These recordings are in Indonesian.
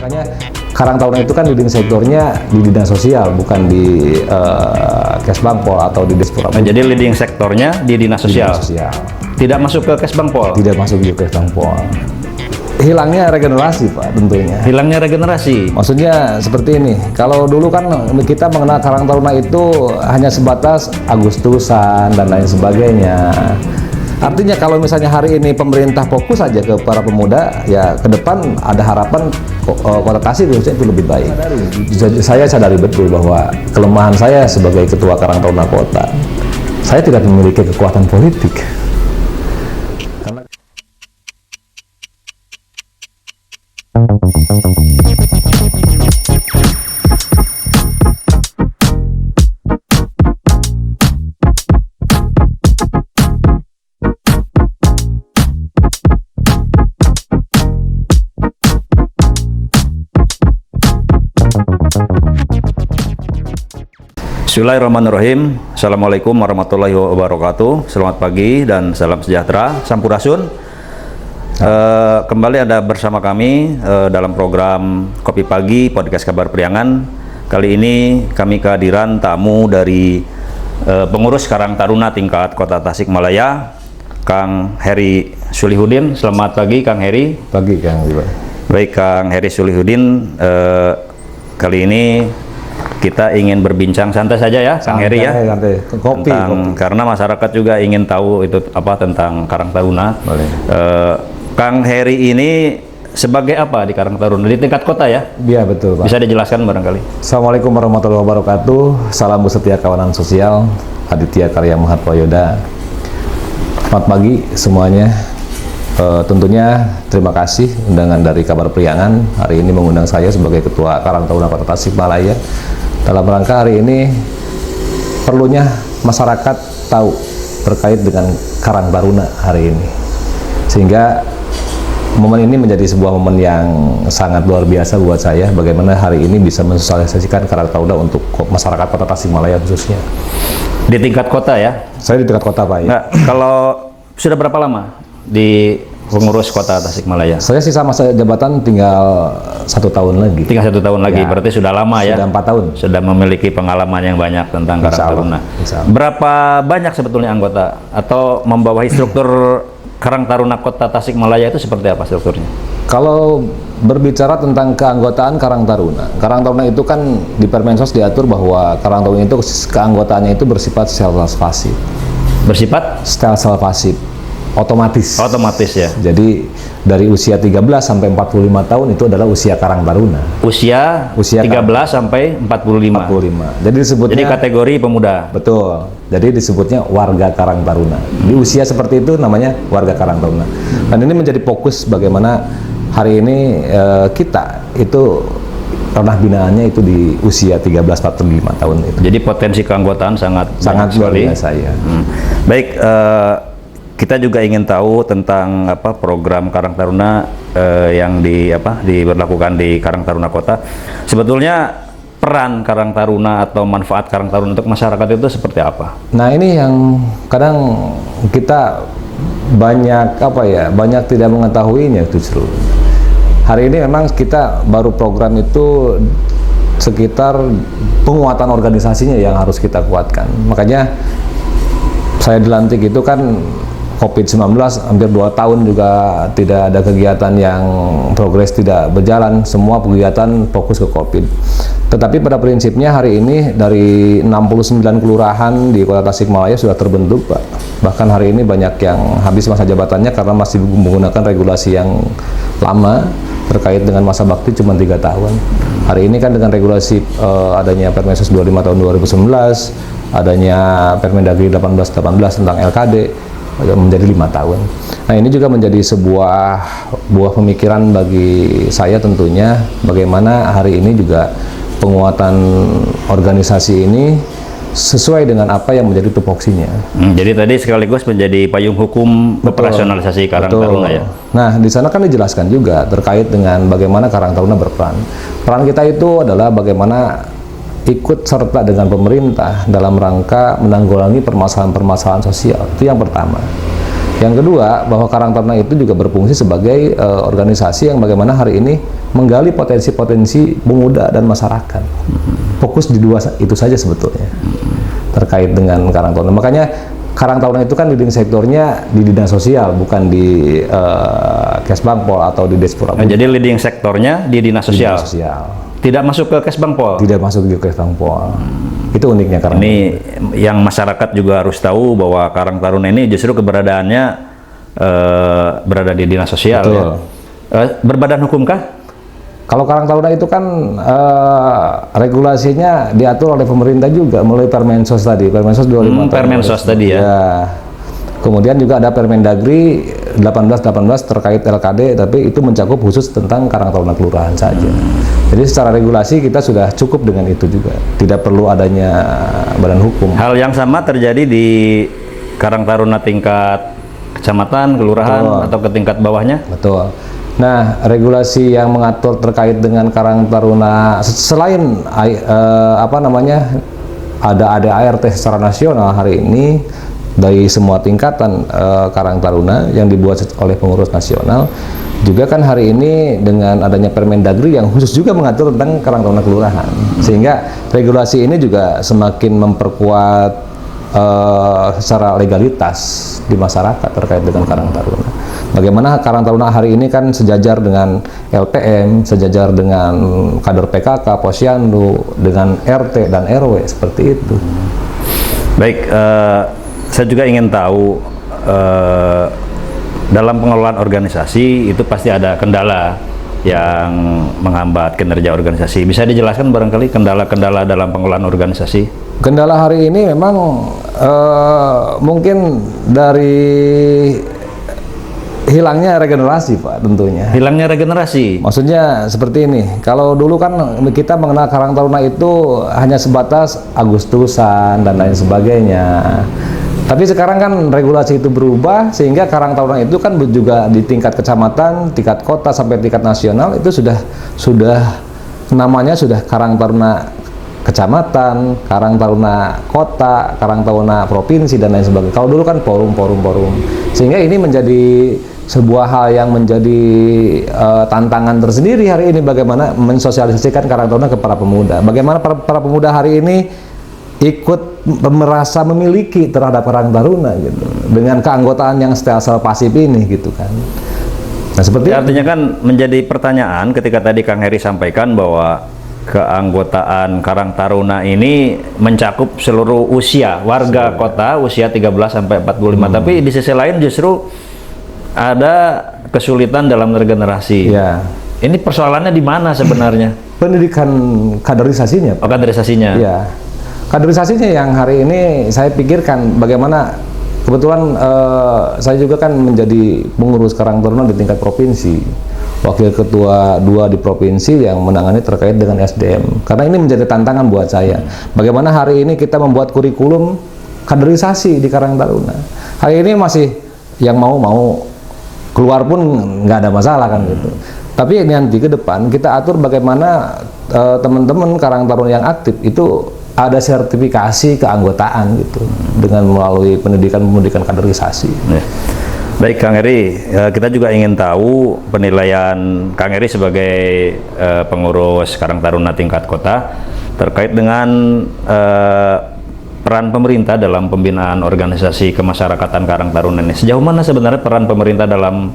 Makanya Karang Taruna itu kan leading sektornya di dinas sosial, bukan di Kesbangpol atau di Dispora. Jadi leading sektornya di dinas sosial. Tidak masuk ke Kesbangpol. Tidak masuk di Kesbangpol. Hilangnya regenerasi, Pak, tentunya. Hilangnya regenerasi. Maksudnya seperti ini. Kalau dulu kan kita mengenal Karang Taruna itu hanya sebatas Agustusan dan lain sebagainya. Artinya kalau misalnya hari ini pemerintah fokus saja ke para pemuda, ya ke depan ada harapan Kota Tasik khususnya itu lebih baik. Saya sadari betul bahwa kelemahan saya sebagai Ketua Karang Taruna Kota, saya tidak memiliki kekuatan politik. Bismillahirrahmanirrahim. Assalamualaikum warahmatullahi wabarakatuh. Selamat pagi dan salam sejahtera, Sampurasun. Kembali ada bersama kami dalam program Kopi Pagi Podcast Kabar Priangan. Kali ini kami kehadiran tamu dari pengurus Karang Taruna tingkat Kota Tasikmalaya, Kang Heri Sulihudin. Selamat pagi, Kang Heri. Pagi, Kang. Baik, Kang Heri Sulihudin. Kali ini kita ingin berbincang santai saja ya, Kang Heri ya, kopi. Karena masyarakat juga ingin tahu itu apa tentang Karang Taruna. Kang Heri ini sebagai apa di Karang Taruna di tingkat kota ya? Iya, betul, Pak. Bisa dijelaskan barangkali. Assalamualaikum warahmatullahi wabarakatuh. Salam setia kawanan sosial, Aditya Karya Mahatwayoda. Selamat pagi semuanya. Tentunya terima kasih undangan dari Kabar Priangan hari ini mengundang saya sebagai Ketua Karang Taruna Kota Tasikmalaya dalam rangka hari ini perlunya masyarakat tahu terkait dengan Karang Taruna hari ini, sehingga momen ini menjadi sebuah momen yang sangat luar biasa buat saya, bagaimana hari ini bisa mensosialisasikan Karang Taruna untuk masyarakat Kota Tasikmalaya khususnya. Di tingkat kota ya? Saya di tingkat kota, Pak. Ya. Nah, kalau sudah berapa lama di pengurus Kota Tasikmalaya? Saya sih sama saya jabatan tinggal 1 tahun lagi. Tinggal 1 tahun lagi, ya, berarti sudah lama ya? Sudah 4 tahun. Sudah memiliki pengalaman yang banyak tentang Karang Taruna. Berapa banyak sebetulnya anggota atau membawahi struktur Karang Taruna Kota Tasikmalaya itu seperti apa strukturnya? Kalau berbicara tentang keanggotaan Karang Taruna itu kan di Permensos diatur bahwa Karang Taruna itu keanggotaannya itu bersifat self-pasif. Bersifat? Self-pasif. Otomatis ya. Jadi dari usia 13 sampai 45 tahun itu adalah usia Karang Taruna. Usia 13 sampai 45. Jadi disebutnya, jadi kategori pemuda. Betul. Jadi disebutnya warga Karang Taruna. Di usia seperti itu namanya warga Karang Taruna. Dan ini menjadi fokus bagaimana hari ini kita itu ranah binaannya itu di usia 13-45 tahun itu. Jadi potensi keanggotaan sangat luar biasa ya. Baik, kita juga ingin tahu tentang program Karang Taruna yang diberlakukan di Karang Taruna Kota. Sebetulnya peran Karang Taruna atau manfaat Karang Taruna untuk masyarakat itu seperti apa? Nah, ini yang kadang kita banyak tidak mengetahuinya justru. Hari ini memang kita baru program itu sekitar penguatan organisasinya yang harus kita kuatkan. Makanya saya dilantik itu kan COVID-19 hampir 2 tahun juga tidak ada kegiatan yang progres, tidak berjalan, semua kegiatan fokus ke COVID. Tetapi pada prinsipnya hari ini dari 69 kelurahan di Kota Tasikmalaya sudah terbentuk, Pak. Bahkan hari ini banyak yang habis masa jabatannya karena masih menggunakan regulasi yang lama terkait dengan masa bakti cuma 3 tahun. Hari ini kan dengan regulasi adanya Permensos 25 tahun 2019, adanya Permendagri 1818 tentang LKD menjadi 5 tahun. Nah, ini juga menjadi sebuah pemikiran bagi saya tentunya, bagaimana hari ini juga penguatan organisasi ini sesuai dengan apa yang menjadi tupoksinya. Jadi tadi sekaligus menjadi payung hukum operasionalisasi Karang Taruna ya. Nah, di sana kan dijelaskan juga terkait dengan bagaimana Karang Taruna berperan. Peran kita itu adalah bagaimana ikut serta dengan pemerintah dalam rangka menanggulangi permasalahan-permasalahan sosial. Itu yang pertama. Yang kedua, bahwa Karang Taruna itu juga berfungsi sebagai organisasi yang bagaimana hari ini menggali potensi-potensi pemuda dan masyarakat. Fokus di dua itu saja sebetulnya terkait dengan Karang Taruna. Makanya Karang Taruna itu kan leading sektornya di dinas sosial, bukan di Kesbangpol atau di Despora. Jadi leading sektornya di dinas sosial. Dinas sosial. Tidak masuk ke Kesbangpol. Tidak masuk di Kesbangpol. Itu uniknya Karang Taruna. Ini yang masyarakat juga harus tahu bahwa Karang Taruna ini justru keberadaannya berada di dinas sosial. Betul. Ya. Berbadan hukumkah? Kalau Karang Taruna itu kan regulasinya diatur oleh pemerintah juga melalui Permensos tadi, Permensos 25 Permensos tadi ya. Kemudian juga ada Permendagri 1818 terkait LKD, tapi itu mencakup khusus tentang Karang Taruna kelurahan saja. Jadi secara regulasi kita sudah cukup dengan itu juga, tidak perlu adanya badan hukum. Hal yang sama terjadi di Karang Taruna tingkat kecamatan, kelurahan, Betul. atau ke tingkat bawahnya? Betul. Nah, regulasi yang mengatur terkait dengan Karang Taruna selain ada ADART secara nasional hari ini dari semua tingkatan Karang Taruna yang dibuat oleh pengurus nasional, juga kan hari ini dengan adanya Permendagri yang khusus juga mengatur tentang Karang Taruna kelurahan, sehingga regulasi ini juga semakin memperkuat secara legalitas di masyarakat terkait dengan Karang Taruna. Bagaimana Karang Taruna hari ini kan sejajar dengan LPM, sejajar dengan kader PKK, Posyandu, dengan RT dan RW seperti itu. Baik, saya juga ingin tahu dalam pengelolaan organisasi itu pasti ada kendala yang menghambat kinerja organisasi. Bisa dijelaskan barangkali kendala-kendala dalam pengelolaan organisasi? Kendala hari ini memang mungkin dari hilangnya regenerasi, Pak, tentunya. Hilangnya regenerasi? Maksudnya seperti ini, kalau dulu kan kita mengenal Karang Taruna itu hanya sebatas Agustusan dan lain sebagainya. Tapi sekarang kan regulasi itu berubah, sehingga Karang Taruna itu kan juga di tingkat kecamatan, tingkat kota, sampai tingkat nasional itu sudah namanya sudah Karang Taruna kecamatan, Karang Taruna kota, Karang Taruna provinsi, dan lain sebagainya. Kalau dulu kan forum, sehingga ini menjadi sebuah hal yang menjadi tantangan tersendiri hari ini, bagaimana mensosialisasikan Karang Taruna ke para pemuda. Bagaimana para pemuda hari ini ikut merasa memiliki terhadap Karang Taruna gitu, dengan keanggotaan yang secara pasif ini gitu kan. Nah, seperti artinya kan menjadi pertanyaan ketika tadi Kang Heri sampaikan bahwa keanggotaan Karang Taruna ini mencakup seluruh usia warga kota, usia 13 sampai 45. Tapi di sisi lain justru ada kesulitan dalam regenerasi. ya, Ini persoalannya di mana sebenarnya? pendidikan kaderisasinya, Pak. Oh, kaderisasinya. Ya, kaderisasinya yang hari ini saya pikirkan bagaimana, kebetulan saya juga kan menjadi pengurus Karang Taruna di tingkat provinsi, wakil ketua 2 di provinsi yang menangani terkait dengan SDM. Karena ini menjadi tantangan buat saya. Bagaimana hari ini kita membuat kurikulum kaderisasi di Karang Taruna. Hari ini masih yang mau keluar pun nggak ada masalah kan gitu. Tapi nanti ke depan kita atur bagaimana teman-teman Karang Taruna yang aktif itu ada sertifikasi keanggotaan gitu, dengan melalui pendidikan kaderisasi. Baik Kang Heri, kita juga ingin tahu penilaian Kang Heri sebagai pengurus Karang Taruna tingkat kota terkait dengan peran pemerintah dalam pembinaan organisasi kemasyarakatan Karang Taruna ini. Sejauh mana sebenarnya peran pemerintah dalam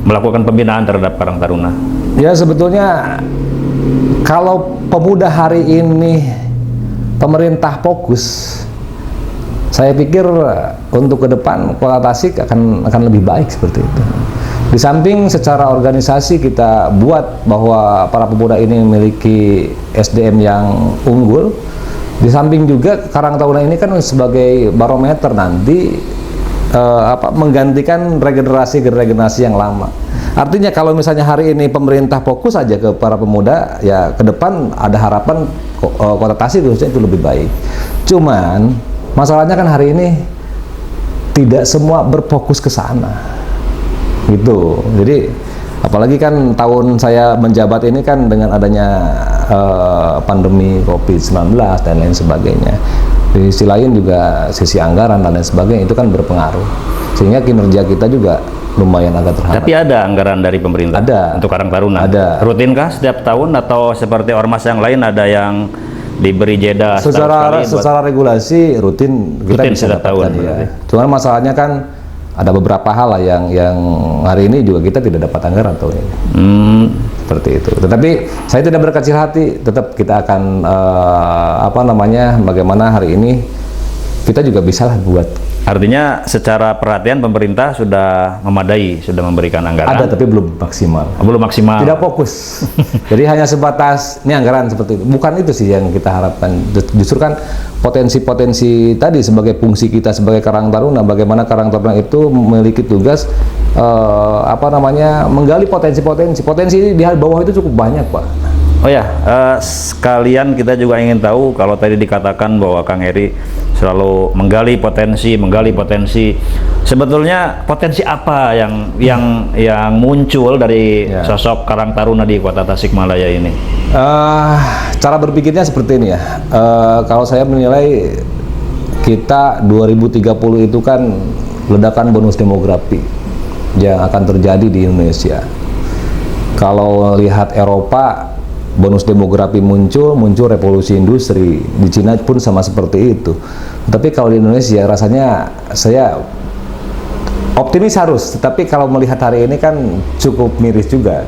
melakukan pembinaan terhadap Karang Taruna? Ya, sebetulnya kalau pemuda hari ini pemerintah fokus, saya pikir untuk ke depan Kota Tasik akan lebih baik seperti itu. Di samping secara organisasi kita buat bahwa para pemuda ini memiliki SDM yang unggul, di samping juga Karang Taruna ini kan sebagai barometer nanti menggantikan regenerasi yang lama. Artinya kalau misalnya hari ini pemerintah fokus aja ke para pemuda, ya ke depan ada harapan Kota Tasik khususnya itu lebih baik. Cuman masalahnya kan hari ini tidak semua berfokus ke sana, gitu. Jadi Apalagi kan tahun saya menjabat ini kan dengan adanya pandemi COVID-19 dan lain sebagainya. Di sisi lain juga sisi anggaran dan lain sebagainya itu kan berpengaruh. Sehingga kinerja kita juga lumayan agak terhambat. Tapi ada anggaran dari pemerintah Ada. untuk Karang Taruna? Ada. Rutinkah setiap tahun atau seperti ormas yang lain ada yang diberi jeda Secara regulasi rutin kita Rutin bisa setiap tahun, dapatkan ya. berarti. Cuman masalahnya kan ada beberapa hal lah yang hari ini juga kita tidak dapat anggaran tahun ini. Seperti itu. Tetapi saya tidak berkecil hati, tetap kita akan bagaimana hari ini kita juga bisa lah buat. Artinya secara perhatian pemerintah sudah memadai, sudah memberikan anggaran. Ada tapi belum maksimal. Belum maksimal. Tidak fokus. Jadi hanya sebatas ini anggaran seperti itu. Bukan itu sih yang kita harapkan. Justru kan potensi-potensi tadi sebagai fungsi kita sebagai Karang Taruna, bagaimana Karang Taruna itu memiliki tugas menggali potensi-potensi. Potensi di bawah itu cukup banyak, Pak. Oh ya, sekalian kita juga ingin tahu, kalau tadi dikatakan bahwa Kang Heri selalu menggali potensi. Sebetulnya potensi apa yang muncul dari sosok Karang Taruna di Kota Tasikmalaya ini? Cara berpikirnya seperti ini ya. Kalau saya menilai kita 2030 itu kan ledakan bonus demografi yang akan terjadi di Indonesia. Kalau lihat Eropa, bonus demografi muncul revolusi industri. Di Cina pun sama seperti itu. Tapi kalau di Indonesia rasanya saya optimis harus, tetapi kalau melihat hari ini kan cukup miris juga.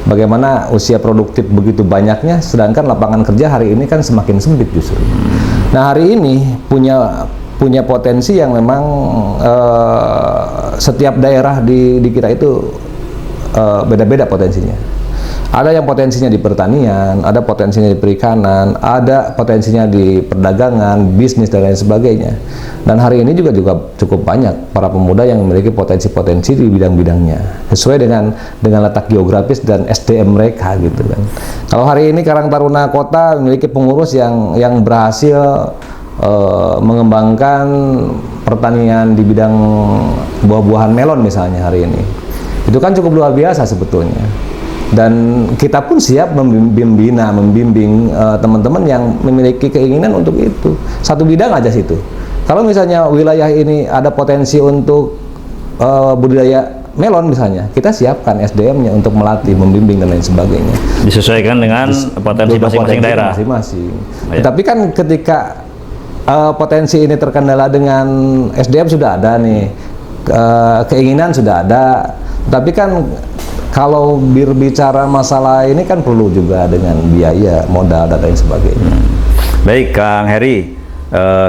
Bagaimana usia produktif begitu banyaknya, sedangkan lapangan kerja hari ini kan semakin sempit justru. Nah, hari ini punya potensi yang memang setiap daerah di kita itu beda-beda potensinya. Ada yang potensinya di pertanian, ada potensinya di perikanan, ada potensinya di perdagangan, bisnis dan lain sebagainya. Dan hari ini juga cukup banyak para pemuda yang memiliki potensi-potensi di bidang-bidangnya, sesuai dengan letak geografis dan SDM mereka gitu kan. Kalau hari ini Karang Taruna Kota memiliki pengurus yang berhasil mengembangkan pertanian di bidang buah-buahan melon misalnya hari ini. Itu kan cukup luar biasa sebetulnya. Dan kita pun siap membimbing teman-teman yang memiliki keinginan untuk itu. Satu bidang aja situ. Kalau misalnya wilayah ini ada potensi untuk budidaya melon misalnya, kita siapkan SDM-nya untuk melatih, membimbing dan lain sebagainya. Disesuaikan dengan potensi masing-masing daerah. Masing-masing. Ya. Tetapi kan ketika potensi ini terkendala dengan SDM sudah ada nih, keinginan sudah ada, tapi kan kalau berbicara masalah ini kan perlu juga dengan biaya, modal dan lain sebagainya. Baik, Kang Heri,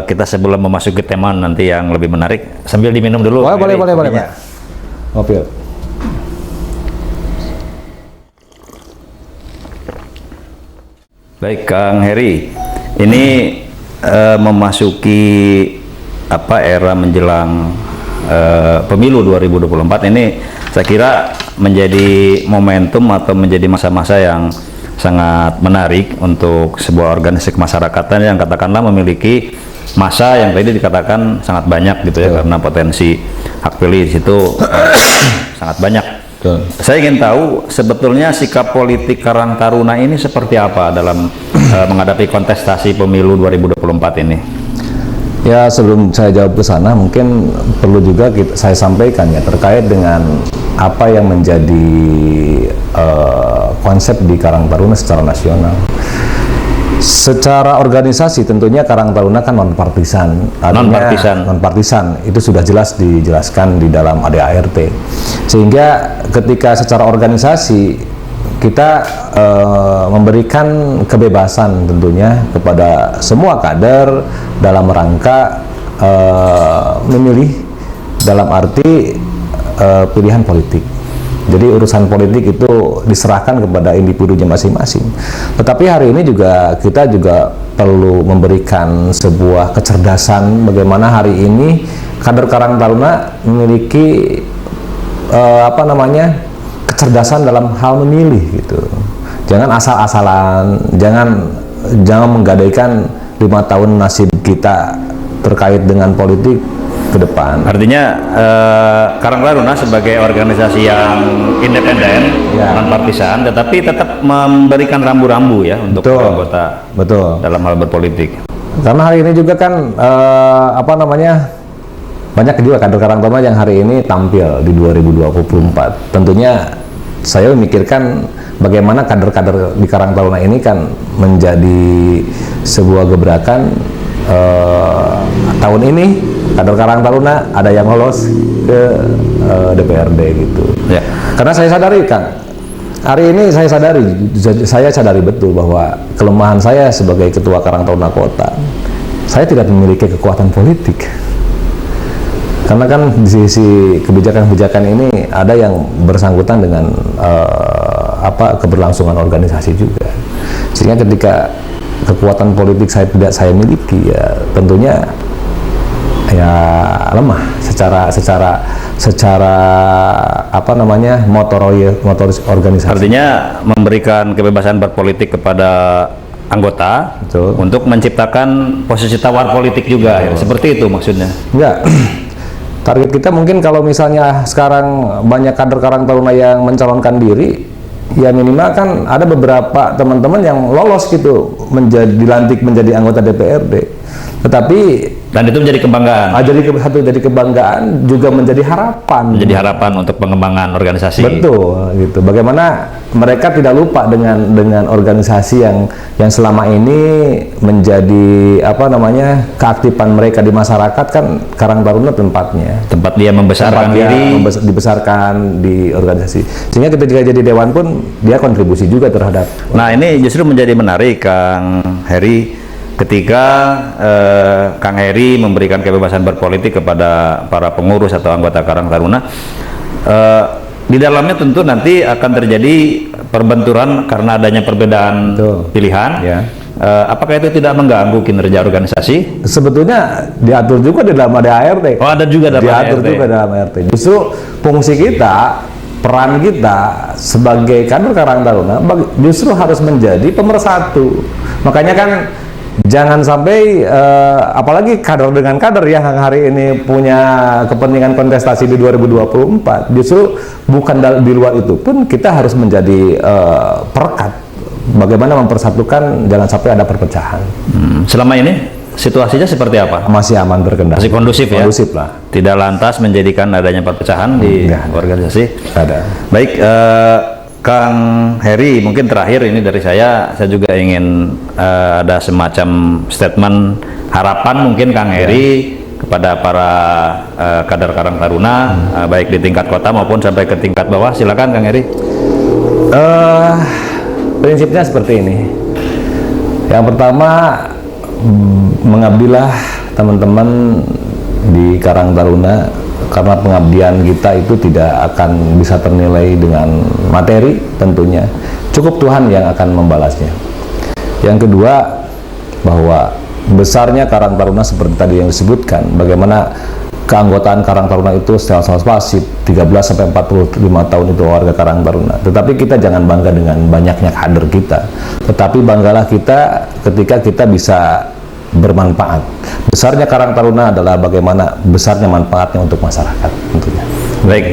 kita sebelum memasuki tema nanti yang lebih menarik, sambil diminum dulu. Boleh, Pak. Oke. Baik, Kang Heri, ini memasuki era menjelang pemilu 2024 ini, saya kira menjadi momentum atau menjadi masa-masa yang sangat menarik untuk sebuah organisasi kemasyarakatan yang katakanlah memiliki masa yang tadi dikatakan sangat banyak gitu ya, karena potensi hak pilih di situ sangat banyak. Saya ingin tahu sebetulnya sikap politik Karang Taruna ini seperti apa dalam menghadapi kontestasi pemilu 2024 ini. Ya, sebelum saya jawab ke sana, mungkin perlu juga saya sampaikan ya terkait dengan apa yang menjadi konsep di Karang Taruna secara nasional. Secara organisasi tentunya Karang Taruna kan non-partisan. Non-partisan itu sudah jelas dijelaskan di dalam ADART. Sehingga ketika secara organisasi kita memberikan kebebasan tentunya kepada semua kader dalam rangka memilih dalam arti pilihan politik. Jadi urusan politik itu diserahkan kepada individunya masing-masing. Tetapi hari ini kita juga perlu memberikan sebuah kecerdasan bagaimana hari ini kader Karang Taruna memiliki kecerdasan dalam hal memilih gitu. Jangan asal-asalan, jangan menggadaikan 5 tahun nasib kita terkait dengan politik ke depan. Artinya Karang Taruna sebagai organisasi yang independen, Ya. non partisan, tetapi tetap memberikan rambu-rambu ya untuk Betul. anggota Betul. dalam hal berpolitik. Karena hari ini juga kan banyak juga kader Karang Taruna yang hari ini tampil di 2024. Tentunya saya memikirkan bagaimana kader-kader di Karang Taruna ini kan menjadi sebuah gebrakan. Tahun ini kader Karang Taruna ada yang lolos ke DPRD gitu. Ya. Karena saya sadari Kang, hari ini saya sadari betul bahwa kelemahan saya sebagai ketua Karang Taruna Kota, saya tidak memiliki kekuatan politik. Karena kan di sisi kebijakan-kebijakan ini ada yang bersangkutan dengan keberlangsungan organisasi juga. Sehingga ketika kekuatan politik tidak saya miliki, ya tentunya ya lemah secara motoris organisasi. Artinya memberikan kebebasan berpolitik kepada anggota. Betul. Untuk menciptakan posisi tawar politik juga, ya. Seperti itu maksudnya. Enggak. Target kita mungkin kalau misalnya sekarang banyak kader Karang Taruna yang mencalonkan diri, ya minimal kan ada beberapa teman-teman yang lolos gitu dilantik menjadi anggota DPRD. Tetapi Dan itu menjadi kebanggaan. jadi kebanggaan juga menjadi harapan. Menjadi harapan untuk pengembangan organisasi. Betul gitu. Bagaimana mereka tidak lupa dengan organisasi yang selama ini menjadi keaktifan mereka di masyarakat, kan Karang Taruna tempatnya. Tempat dia membesarkan diri. Dibesarkan di organisasi. Sehingga ketika jadi dewan pun dia kontribusi juga terhadap. Nah, ini justru menjadi menarik Kang Heri ketika Kang Heri memberikan kebebasan berpolitik kepada para pengurus atau anggota Karang Taruna. Di dalamnya tentu nanti akan terjadi perbenturan karena adanya perbedaan Betul. pilihan. Ya. Apakah itu tidak mengganggu kinerja organisasi? Sebetulnya diatur juga di dalam ART. Oh, ada juga dalam diatur ART. juga dalam ART. Justru fungsi kita, peran kita sebagai kader Karang Taruna justru harus menjadi pemersatu. Makanya kan jangan sampai apalagi kader dengan kader yang hari ini punya kepentingan kontestasi di 2024, justru bukan di luar itu pun kita harus menjadi perekat. Bagaimana mempersatukan, jangan sampai ada perpecahan. Selama ini situasinya seperti apa? Masih aman berkendali. Masih kondusif ya? Kondusif lah. Tidak lantas menjadikan adanya perpecahan di Enggak. organisasi? Ada. Baik, Kang Heri, mungkin terakhir ini dari saya juga ingin ada semacam statement harapan mungkin Kang Heri kepada para kader Karang Taruna, baik di tingkat kota maupun sampai ke tingkat bawah. Silakan Kang Heri. Prinsipnya seperti ini. Yang pertama, mengabdilah teman-teman di Karang Taruna, karena pengabdian kita itu tidak akan bisa ternilai dengan materi tentunya. Cukup Tuhan yang akan membalasnya. Yang kedua, bahwa besarnya Karang Taruna seperti tadi yang disebutkan, bagaimana keanggotaan Karang Taruna itu secara pasif 13-45 tahun itu warga Karang Taruna. Tetapi kita jangan bangga dengan banyaknya kader kita, tetapi banggalah kita ketika kita bisa bermanfaat. Besarnya Karang Taruna adalah bagaimana besarnya manfaatnya untuk masyarakat tentunya. Baik,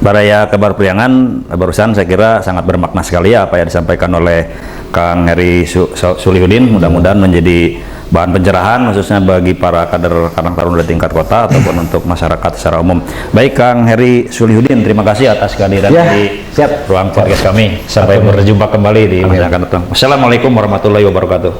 Baraya Kabar Priangan barusan saya kira sangat bermakna sekali ya apa yang disampaikan oleh Kang Heri Sulihudin. Mudah-mudahan menjadi bahan pencerahan khususnya bagi para kader Karang Taruna di tingkat kota ataupun untuk masyarakat secara umum. Baik, Kang Heri Sulihudin, terima kasih atas kehadiran di ruang podcast kami. Sampai berjumpa kembali di Assalamualaikum warahmatullahi wabarakatuh.